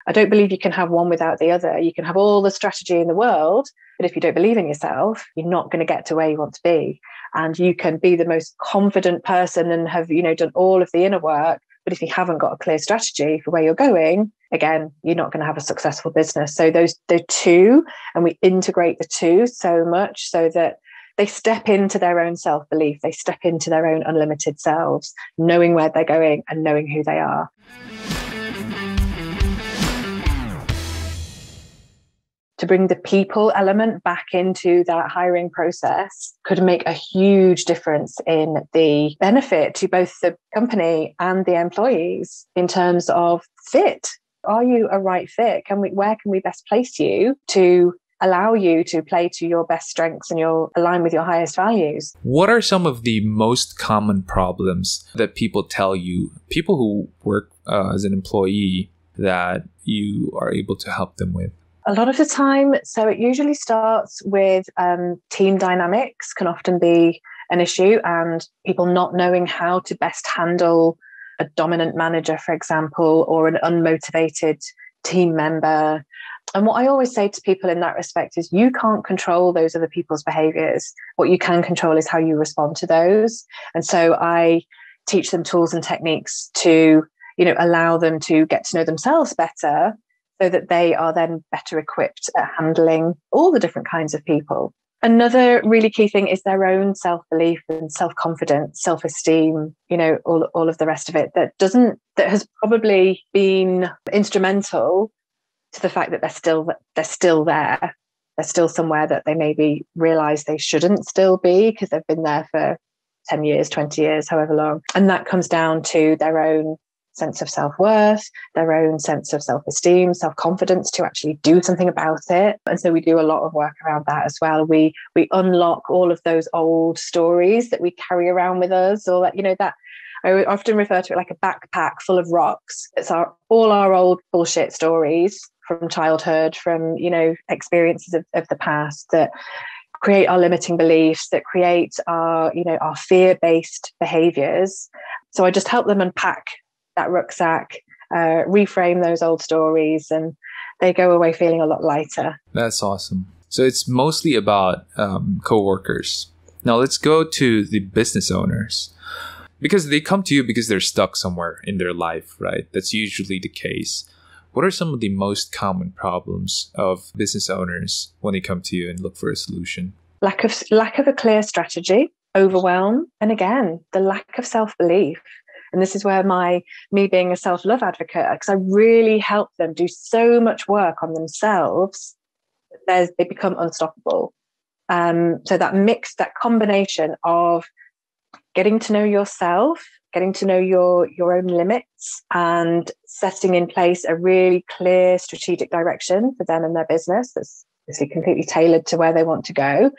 I don't believe you can have one without the other. You can have all the strategy in the world, but if you don't believe in yourself, you're not going to get to where you want to be. And you can be the most confident person and have, done all of the inner work. But if you haven't got a clear strategy for where you're going, again, you're not going to have a successful business. So those two, and we integrate the two so much so that they step into their own self-belief. They step into their own unlimited selves, knowing where they're going and knowing who they are. To bring the people element back into that hiring process could make a huge difference in the benefit to both the company and the employees in terms of fit. Are you a right fit? Where can we best place you to allow you to play to your best strengths and align with your highest values? What are some of the most common problems that people tell you, people who work as an employee, that you are able to help them with? A lot of the time, so it usually starts with team dynamics can often be an issue, and people not knowing how to best handle a dominant manager, for example, or an unmotivated team member. And what I always say to people in that respect is you can't control those other people's behaviors. What you can control is how you respond to those. And so I teach them tools and techniques to, allow them to get to know themselves better, so that they are then better equipped at handling all the different kinds of people. Another really key thing is their own self-belief and self-confidence, self-esteem, all of the rest of it that has probably been instrumental to the fact that they're still there. They're still somewhere that they maybe realize they shouldn't still be because they've been there for 10 years, 20 years, however long. And that comes down to their own sense of self-worth, their own sense of self-esteem, self-confidence to actually do something about it. And so we do a lot of work around that as well. We unlock all of those old stories that we carry around with us, or that I often refer to it like a backpack full of rocks. It's all our old bullshit stories from childhood, from experiences of the past that create our limiting beliefs, that create our fear-based behaviors. So I just help them unpack that rucksack, reframe those old stories, and they go away feeling a lot lighter. That's awesome. So it's mostly about coworkers. Now let's go to the business owners, because they come to you because they're stuck somewhere in their life, right? That's usually the case. What are some of the most common problems of business owners when they come to you and look for a solution? Lack of a clear strategy, overwhelm, and again, the lack of self-belief. And this is where me being a self-love advocate, because I really help them do so much work on themselves, they become unstoppable. So that combination of getting to know yourself, getting to know your own limits, and setting in place a really clear strategic direction for them and their business that's obviously completely tailored to where they want to go.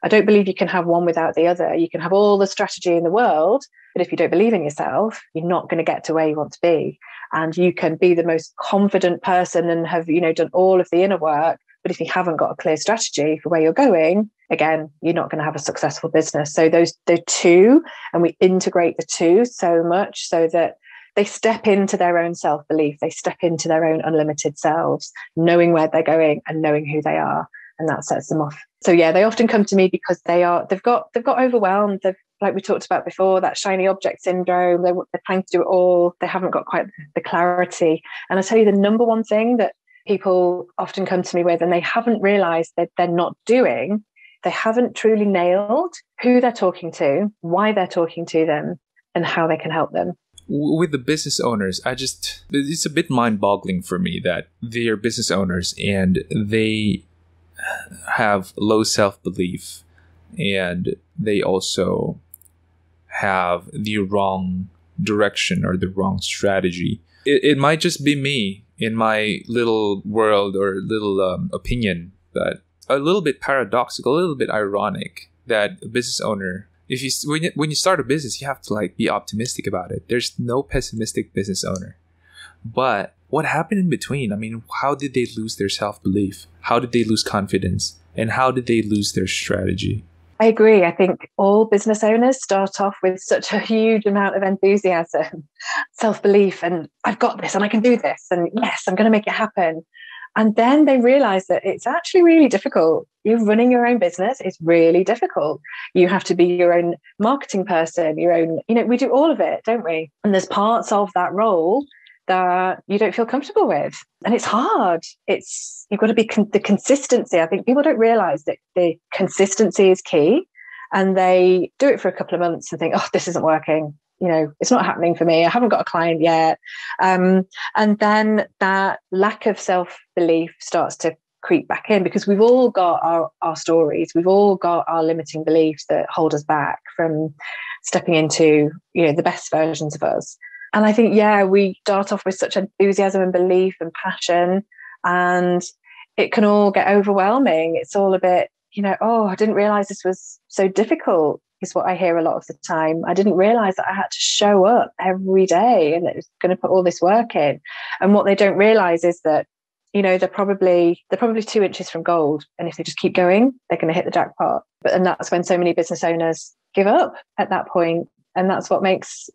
I don't believe you can have one without the other. You can have all the strategy in the world, but if you don't believe in yourself, you're not going to get to where you want to be. And you can be the most confident person and have, done all of the inner work. But if you haven't got a clear strategy for where you're going, again, you're not going to have a successful business. So the two, and we integrate the two so much so that they step into their own self-belief. They step into their own unlimited selves, knowing where they're going and knowing who they are. And that sets them off. So yeah, they often come to me because they've got overwhelmed. They've, like we talked about before, that shiny object syndrome. They're trying to do it all. They haven't got quite the clarity. And I tell you, the number one thing that people often come to me with, and they haven't realized that they're not doing, they haven't truly nailed who they're talking to, why they're talking to them, and how they can help them. With the business owners, it's a bit mind-boggling for me that they are business owners and they have low self-belief, and they also have the wrong direction or the wrong strategy. It might just be me in my little world or little opinion, but a little bit paradoxical, a little bit ironic that a business owner, when you start a business, you have to be optimistic about it. There's no pessimistic business owner. But what happened in between? I mean, how did they lose their self-belief? How did they lose confidence? And how did they lose their strategy? I agree. I think all business owners start off with such a huge amount of enthusiasm, self-belief, and I've got this and I can do this. And yes, I'm going to make it happen. And then they realize that it's actually really difficult. You're running your own business. It's really difficult. You have to be your own marketing person, your own, we do all of it, don't we? And there's parts of that role that you don't feel comfortable with. And it's hard. You've got to be the consistency. I think people don't realize that the consistency is key, and they do it for a couple of months and think, oh, this isn't working. It's not happening for me. I haven't got a client yet. And then that lack of self-belief starts to creep back in, because we've all got our stories. We've all got our limiting beliefs that hold us back from stepping into, the best versions of us. And I think, we start off with such enthusiasm and belief and passion, and it can all get overwhelming. It's all a bit, oh, I didn't realize this was so difficult, is what I hear a lot of the time. I didn't realize that I had to show up every day and that it's going to put all this work in. And what they don't realize is that, they're probably 2 inches from gold. And if they just keep going, they're going to hit the jackpot. And that's when so many business owners give up at that point. And that's what makes,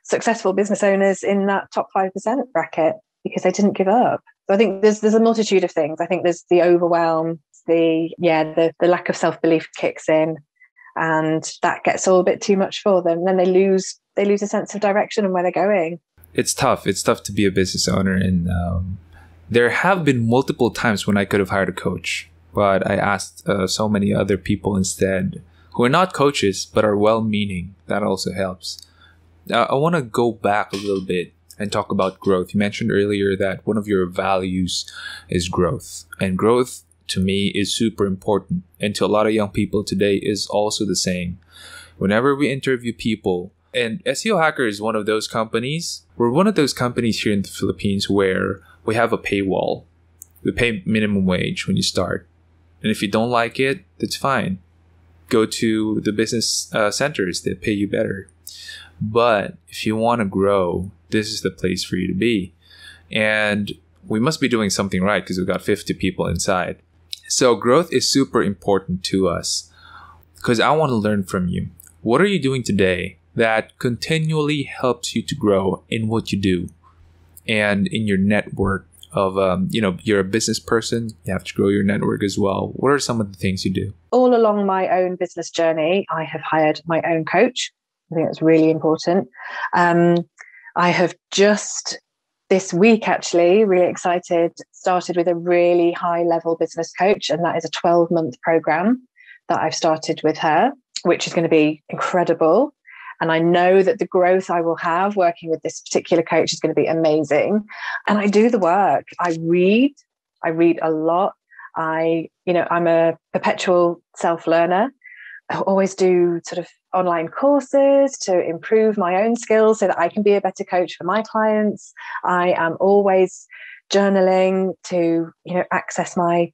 successful business owners in that top 5% bracket, because they didn't give up. So I think there's a multitude of things. I think there's the overwhelm, the lack of self-belief kicks in, and that gets all a bit too much for them. Then they lose a sense of direction and where they're going. It's tough. It's tough to be a business owner. And there have been multiple times when I could have hired a coach, but I asked so many other people instead, who are not coaches, but are well-meaning. That also helps. I want to go back a little bit and talk about growth. You mentioned earlier that one of your values is growth. And growth, to me, is super important. And to a lot of young people today is also the same. Whenever we interview people, and SEO Hacker is one of those companies. We're one of those companies here in the Philippines where we have a paywall. We pay minimum wage when you start. And if you don't like it, that's fine. Go to the business centers that pay you better. But if you want to grow, this is the place for you to be. And we must be doing something right, because we've got 50 people inside. So growth is super important to us, because I want to learn from you. What are you doing today that continually helps you to grow in what you do and in your network of, you're a business person, you have to grow your network as well. What are some of the things you do? All along my own business journey, I have hired my own coach. I think that's really important. I have just this week, actually, really excited, started with a really high level business coach. And that is a 12-month program that I've started with her, which is going to be incredible. And I know that the growth I will have working with this particular coach is going to be amazing. And I do the work. I read a lot. I'm a perpetual self-learner. I always do sort of online courses to improve my own skills so that I can be a better coach for my clients. I am always journaling to, access my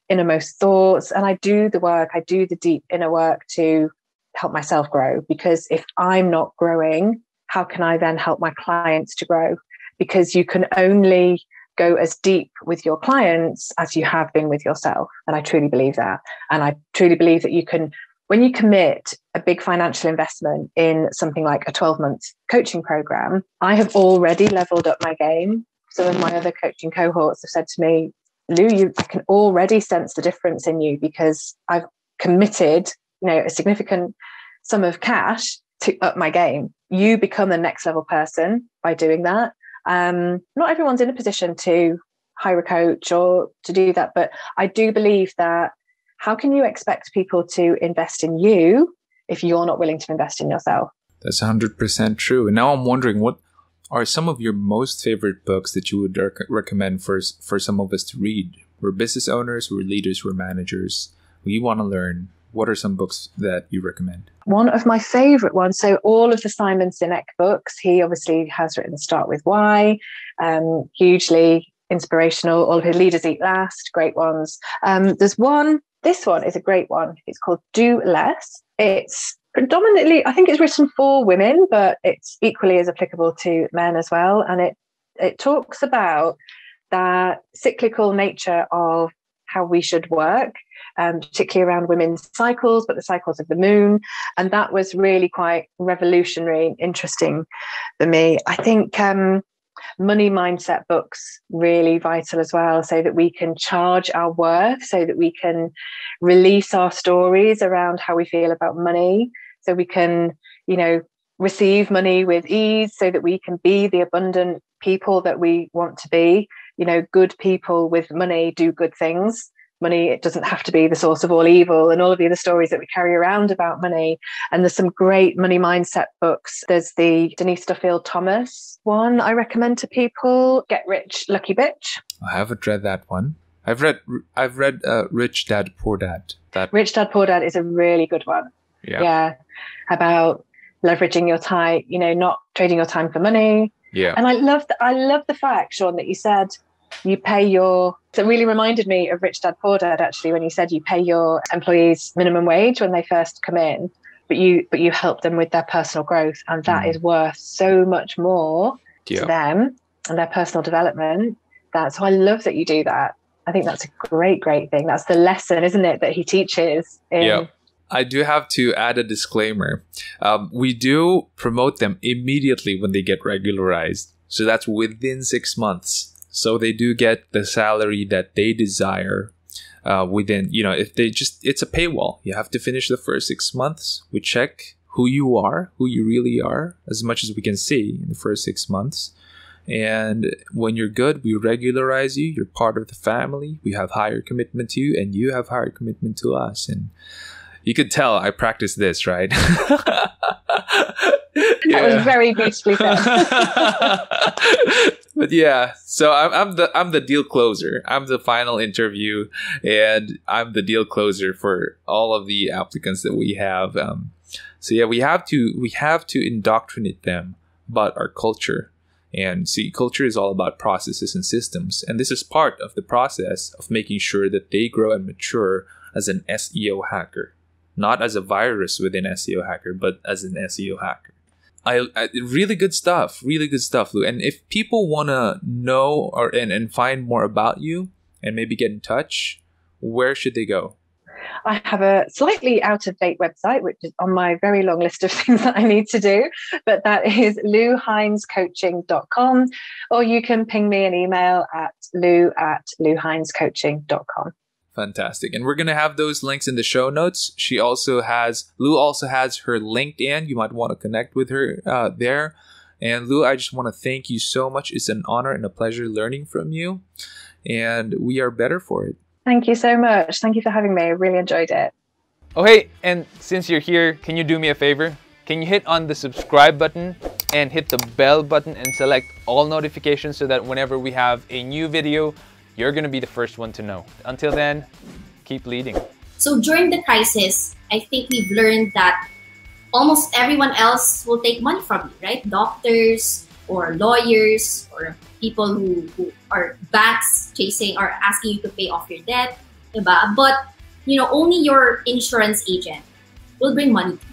innermost thoughts. And I do the work. I do the deep inner work to help myself grow. Because if I'm not growing, how can I then help my clients to grow? Because you can only go as deep with your clients as you have been with yourself. And I truly believe that. And I truly believe that you can, when you commit a big financial investment in something like a 12-month coaching program, I have already leveled up my game. Some of my other coaching cohorts have said to me, Lou, I can already sense the difference in you, because I've committed, a significant sum of cash to up my game. You become the next level person by doing that. Not everyone's in a position to hire a coach or to do that, but I do believe that how can you expect people to invest in you if you're not willing to invest in yourself? That's 100% true. And now I'm wondering, what are some of your most favorite books that you would recommend for some of us to read? We're business owners, we're leaders, we're managers. We want to learn. What are some books that you recommend? One of my favorite ones, so all of the Simon Sinek books, he obviously has written Start With Why, hugely inspirational. All of his Leaders Eat Last, great ones. There's one, this one is a great one. It's called Do Less. It's predominantly, I think it's written for women, but it's equally as applicable to men as well. And it talks about that cyclical nature of how we should work, particularly around women's cycles, but the cycles of the moon. And that was really quite revolutionary, interesting for me. I think money mindset books really vital as well, so that we can charge our worth, so that we can release our stories around how we feel about money, so we can, receive money with ease, so that we can be the abundant people that we want to be. Good people with money do good things. Money, it doesn't have to be the source of all evil, and all of the other stories that we carry around about money. And there's some great money mindset books. There's the Denise Duffield Thomas one I recommend to people, Get Rich, Lucky Bitch. I haven't read that one. I've read Rich Dad, Poor Dad. Rich Dad, Poor Dad is a really good one. Yeah. About leveraging your time, not trading your time for money. Yeah. And I love the fact, Sean, that you said you pay your, so it really reminded me of Rich Dad Poor Dad, actually, when you said you pay your employees minimum wage when they first come in, but you help them with their personal growth, and that is worth so much more to them and their personal development. So I love that you do that. I think that's a great thing. That's the lesson, isn't it, that he teaches in I do have to add a disclaimer. We do promote them immediately when they get regularized. So that's within 6 months. So they do get the salary that they desire within, if they it's a paywall. You have to finish the first 6 months. We check who you really are, as much as we can see in the first 6 months. And when you're good, we regularize you. You're part of the family. We have higher commitment to you, and you have higher commitment to us. And you could tell I practiced this, right? That was very beautifully said. But yeah, so I'm the deal closer. I'm the final interview, and I'm the deal closer for all of the applicants that we have. So yeah, we have to indoctrinate them about our culture. And see, culture is all about processes and systems, and this is part of the process of making sure that they grow and mature as an SEO hacker. Not as a virus within SEO hacker, but as an SEO hacker. Really good stuff, Lou. And if people want to know and find more about you and maybe get in touch, where should they go? I have a slightly out-of-date website, which is on my very long list of things that I need to do, but that is louhinescoaching.com, or you can ping me an email at lou@louhinescoaching.com. Fantastic. And we're going to have those links in the show notes. Lou also has her LinkedIn. You might want to connect with her there. And Lou, I just want to thank you so much. It's an honor and a pleasure learning from you. And we are better for it. Thank you so much. Thank you for having me. I really enjoyed it. Oh, hey, and since you're here, can you do me a favor? Can you hit on the subscribe button and hit the bell button and select all notifications so that whenever we have a new video, you're going to be the first one to know. Until then, keep leading. So during the crisis, I think we've learned that almost everyone else will take money from you, right? Doctors or lawyers or people who are banks chasing or asking you to pay off your debt. Diba? But only your insurance agent will bring money to you.